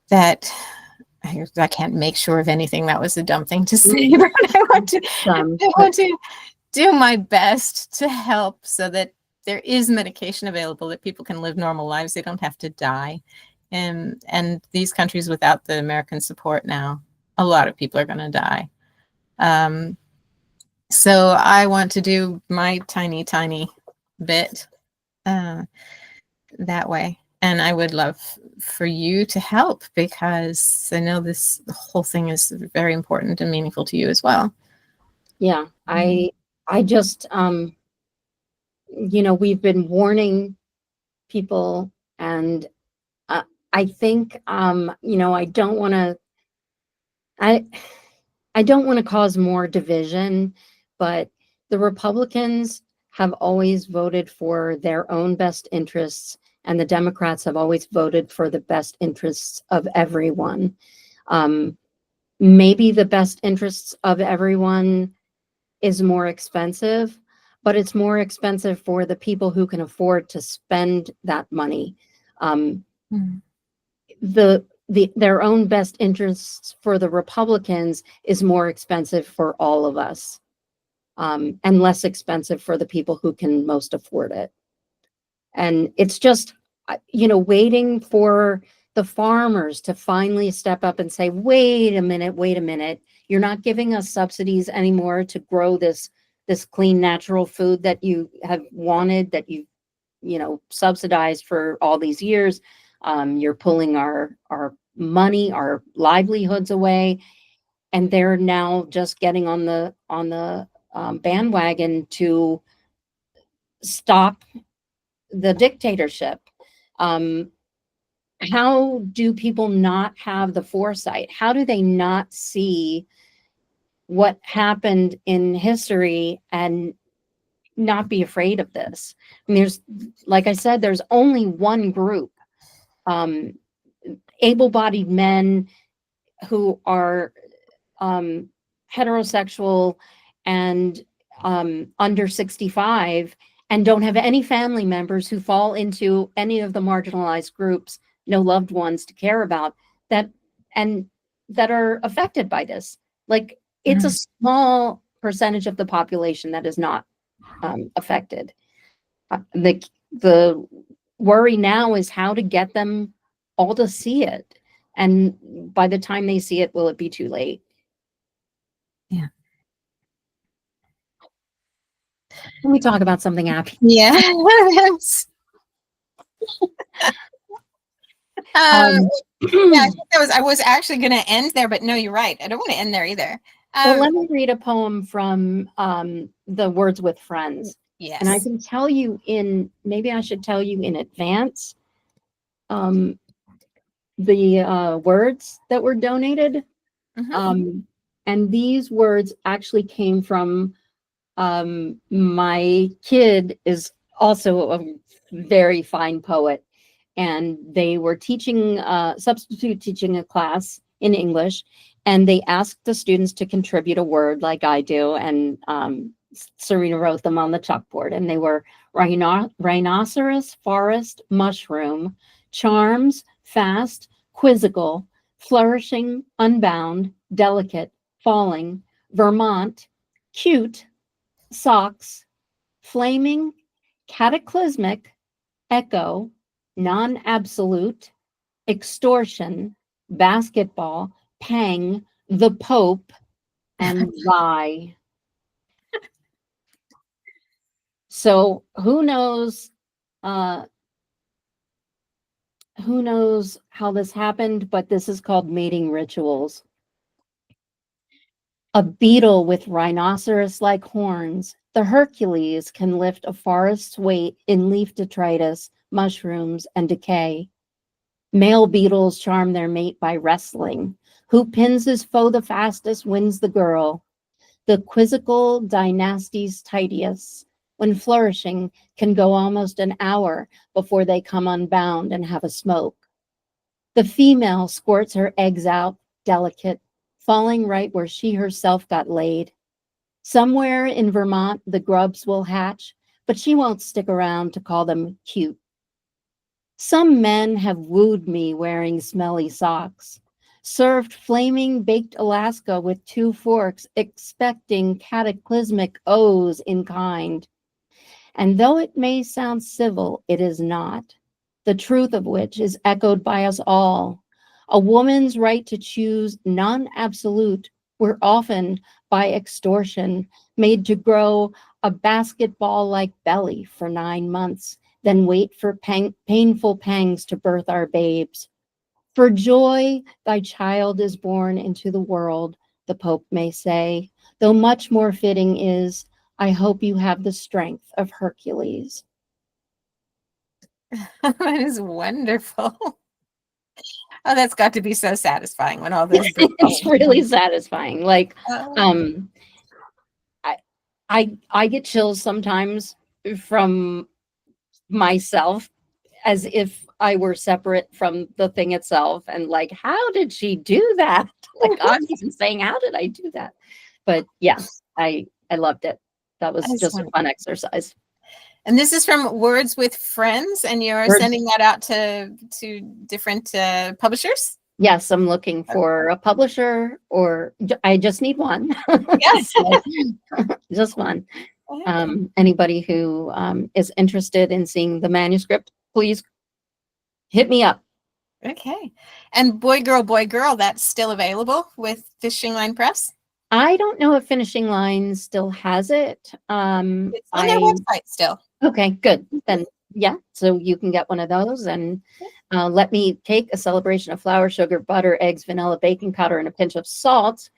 that I can't make sure of anything. That was a dumb thing to say, but I want to do my best to help so that there is medication available, that people can live normal lives. They don't have to die. And these countries without the American support now, a lot of people are going to die. So I want to do my tiny bit that way. And I would love for you to help, because I know the whole thing is very important and meaningful to you as well. Yeah, I just, we've been warning people, and I think, I don't want to cause more division, but the Republicans have always voted for their own best interests, and the Democrats have always voted for the best interests of everyone. Maybe the best interests of everyone is more expensive, but it's more expensive for the people who can afford to spend that money. Their own best interests for the Republicans is more expensive for all of us, and less expensive for the people who can most afford it. And it's just, waiting for the farmers to finally step up and say, wait a minute, you're not giving us subsidies anymore to grow this clean natural food that you have wanted, that you subsidized for all these years. You're pulling our money, our livelihoods away, and they're now just getting on the bandwagon to stop the dictatorship. How do people not have the foresight? How do they not see what happened in history and not be afraid of this? And there's, like I said, there's only one group, able-bodied men who are heterosexual and under 65 and don't have any family members who fall into any of the marginalized groups, no loved ones to care about, that are affected by this. Like, it's a small percentage of the population that is not affected. The worry now is how to get them all to see it. And by the time they see it, will it be too late? Yeah. Let me talk about something happy. Yeah. Yeah, I think I was actually going to end there, but no, you're right. I don't want to end there either. Well, let me read a poem from the Words with Friends. Yes. And I can tell you maybe I should tell you in advance the words that were donated. And these words actually came from my kid is also a very fine poet, and they were teaching substitute teaching a class in English, and they asked the students to contribute a word like I do, and Serena wrote them on the chalkboard, and they were rhinoceros, forest, mushroom, charms, fast, quizzical, flourishing, unbound, delicate, falling, Vermont, cute, socks, flaming, cataclysmic, echo, non-absolute, extortion, basketball, pang, the Pope, and lie. So who knows how this happened, but this is called mating rituals. A beetle with rhinoceros-like horns, the Hercules can lift a forest's weight in leaf detritus, mushrooms, and decay. Male beetles charm their mate by wrestling. Who pins his foe the fastest wins the girl. The quizzical dynasties Titius, when flourishing, can go almost an hour before they come unbound and have a smoke. The female squirts her eggs out, delicate, falling right where she herself got laid. Somewhere in Vermont, the grubs will hatch, but she won't stick around to call them cute. Some men have wooed me wearing smelly socks, served flaming baked Alaska with 2 forks, expecting cataclysmic O's in kind. And though it may sound civil, it is not, the truth of which is echoed by us all. A woman's right to choose non-absolute, we're often, by extortion, made to grow a basketball-like belly for 9 months, then wait for painful pangs to birth our babes. For joy, thy child is born into the world, the Pope may say, though much more fitting is, I hope you have the strength of Hercules. That is wonderful. Oh, that's got to be so satisfying when all those. It's really satisfying. Like, I get chills sometimes from myself as if I were separate from the thing itself. And like, how did she do that? Like, I'm even saying, how did I do that? But yeah, I loved it. That was That's just a wonderful. fun exercise. And this is from Words with Friends, and you're Words- sending that out to different publishers. Yes, I'm looking for a publisher, or I just need one. Yes. Just one. Anybody who is interested in seeing the manuscript, please hit me up. Okay. And Boy Girl, that's still available with Fishing Line Press? I don't know if Finishing Line still has it. It's on their website still. Okay, good. Then yeah, so you can get one of those, and let me take a celebration of flour, sugar, butter, eggs, vanilla, baking powder, and a pinch of salt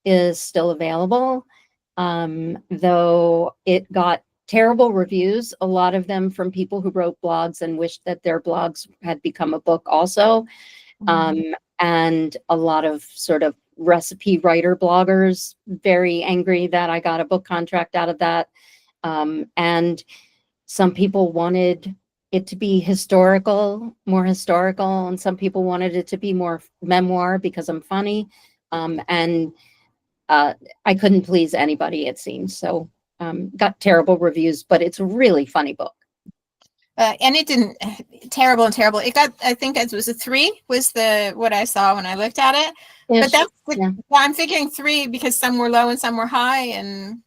is still available. Though it got terrible reviews, a lot of them from people who wrote blogs and wished that their blogs had become a book also. And a lot of sort of recipe writer bloggers very angry that I got a book contract out of that. And some people wanted it to be more historical, and some people wanted it to be more memoir because I'm funny. And I couldn't please anybody, it seems. So got terrible reviews, but it's a really funny book. And it didn't terrible. It got, I think it was a 3 was what I saw when I looked at it. But that's yeah. I'm figuring 3 because some were low and some were high, and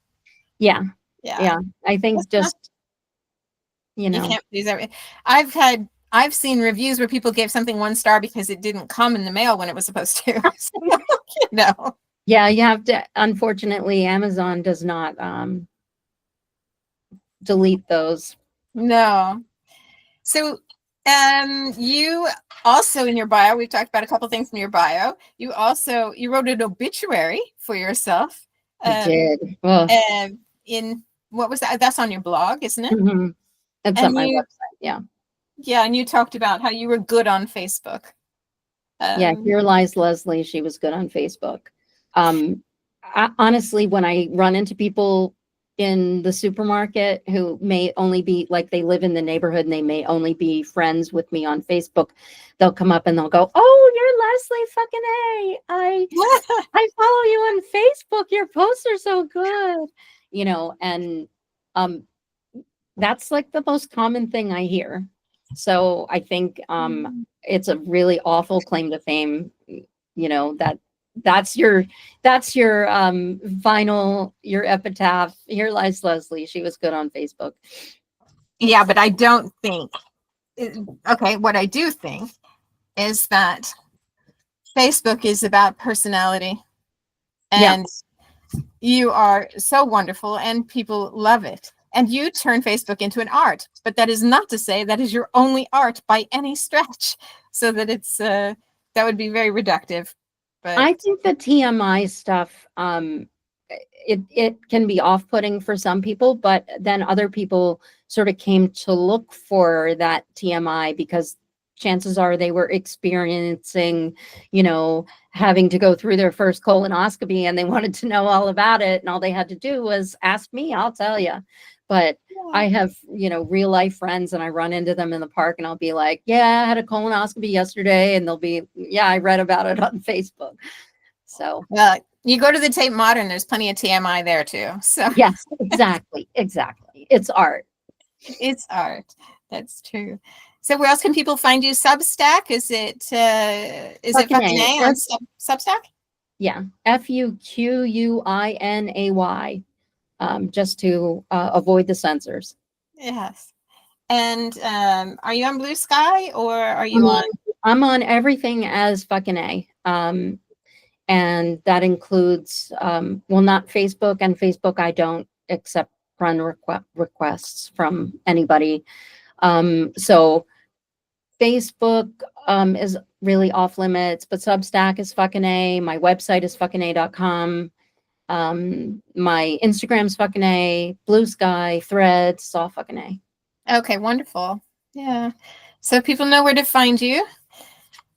yeah. I think That's just you you can't please everything. I've seen reviews where people gave something 1 star because it didn't come in the mail when it was supposed to. So, you know. Yeah, you have to. Unfortunately, Amazon does not delete those. No. So, you also in your bio, we've talked about a couple things in your bio. You wrote an obituary for yourself. I did. Well, In what was that? That's on your blog, isn't it? mhm. It's on my website. Yeah. Yeah, and you talked about how you were good on Facebook. Yeah, here lies Leslie. She was good on Facebook. Honestly, when I run into people in the supermarket who may only be like they live in the neighborhood and they may only be friends with me on Facebook, they'll come up and they'll go, "Oh, you're Leslie fucking A. I follow you on Facebook. Your posts are so good." You know, and that's like the most common thing I hear. So I think it's a really awful claim to fame, you know, that's your vinyl, your epitaph. Here lies Leslie. She was good on Facebook. Yeah, but I don't think okay, what I do think is that Facebook is about personality, and you are so wonderful and people love it. And you turn Facebook into an art, but that is not to say that is your only art by any stretch. So that it's that would be very reductive. But I think the TMI stuff, it can be off-putting for some people, but then other people sort of came to look for that TMI because chances are they were experiencing, you know, having to go through their first colonoscopy and they wanted to know all about it. And all they had to do was ask me, I'll tell you. But I have, you know, real life friends and I run into them in the park and I'll be like, yeah, I had a colonoscopy yesterday. And they'll be, yeah, I read about it on Facebook. So you go to the Tate Modern, there's plenty of TMI there too. So yes, exactly. It's art. It's art. That's true. So where else can people find you? Substack? Is it fucking A on Substack? Yeah. FUQUINAY. Just to avoid the censors. Yes. And are you on Blue Sky or are you on? I'm on everything as fucking A. And that includes, well, not Facebook, and Facebook I don't accept friend requests from anybody. So Facebook is really off limits, but Substack is fucking A. My website is fuckinga.com. My Instagram's fucking A, Blue Sky, Threads, it's all fucking A. Okay, wonderful. Yeah. So people know where to find you.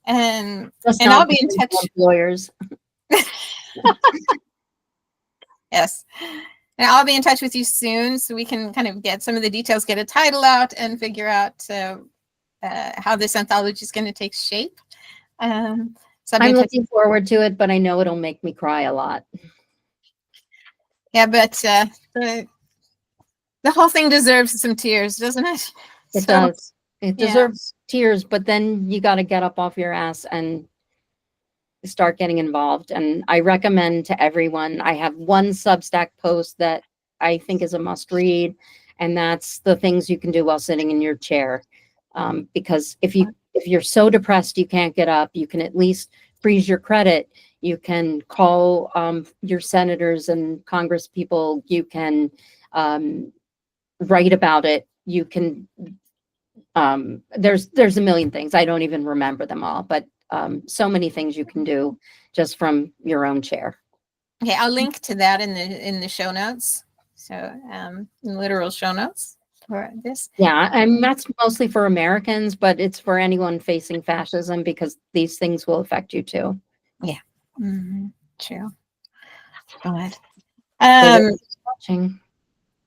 And I'll be in touch. Lawyers. Yes. And I'll be in touch with you soon so we can kind of get some of the details, get a title out, and figure out how this anthology is going to take shape. So I'll be I'm in touch. looking forward to it, but I know it'll make me cry a lot. Yeah, but the whole thing deserves some tears, doesn't it? It So, does. It yeah. deserves tears, but then you got to get up off your ass and start getting involved. And I recommend to everyone, I have one Substack post that I think is a must read, and that's the things you can do while sitting in your chair. Because if you're so depressed you can't get up, you can at least freeze your credit. You can call your senators and Congress people. You can write about it. You can there's a million things. I don't even remember them all, but so many things you can do just from your own chair. Okay, I'll link to that in the show notes. So literal show notes for this. Yeah, and that's mostly for Americans, but it's for anyone facing fascism because these things will affect you too. Yeah, true. But watching.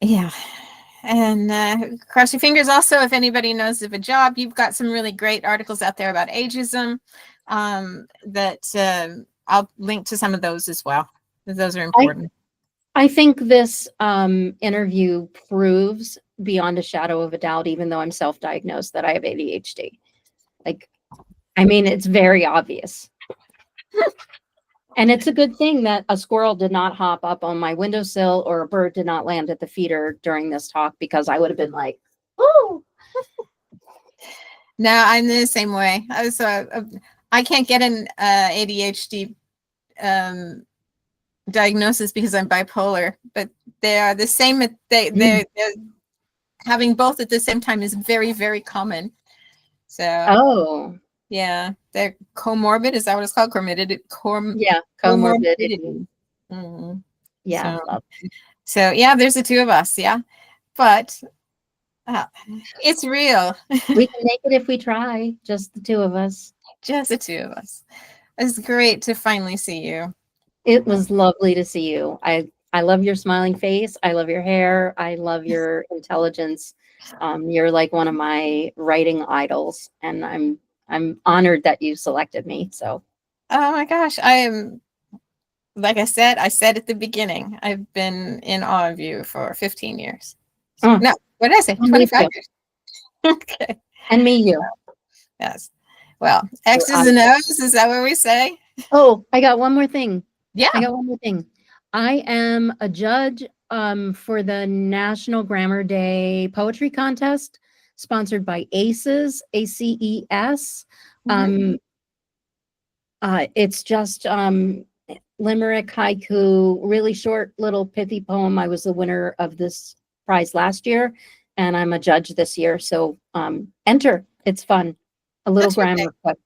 Yeah. And cross your fingers also, if anybody knows of a job. You've got some really great articles out there about ageism that I'll link to some of those as well. Those are important. I think this interview proves beyond a shadow of a doubt, even though I'm self-diagnosed, that I have ADHD. Like, I mean, it's very obvious. And it's a good thing that a squirrel did not hop up on my windowsill or a bird did not land at the feeder during this talk, because I would have been like, oh. No, I'm the same way. I can't get an ADHD diagnosis because I'm bipolar, but they are the same. They're having both at the same time is very, very common. So, yeah, they're comorbid. Is that what it's called? Comorbidity. Mm-hmm. Yeah. So yeah, there's the two of us. Yeah, but it's real. We can make it if we try. Just the two of us. Just the two of us. It's great to finally see you. It was lovely to see you. I love your smiling face. I love your hair. I love your intelligence. You're like one of my writing idols, and I'm honored that you selected me. So, oh my gosh, I am. Like I said at the beginning, I've been in awe of you for 15 years. No, what did I say? 25 years. Okay. And me, you. Yes. Well, X's and O's, is that what we say? Oh, I got one more thing. Yeah. I got one more thing. I am a judge for the National Grammar Day Poetry Contest, sponsored by ACES, ACES. It's just limerick, haiku, really short little pithy poem. I was the winner of this prize last year, and I'm a judge this year. So enter. It's fun. A little grammar book.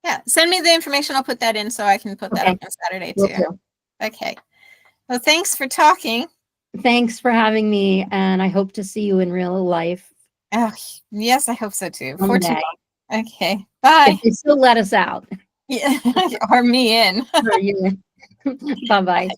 Yeah, send me the information. I'll put that in so I can put that up on Saturday too. Okay. Well, thanks for talking. Thanks for having me, and I hope to see you in real life. Oh, yes, I hope so too. Okay. Bye. If you still let us out. Yeah, or me in. Bye-bye.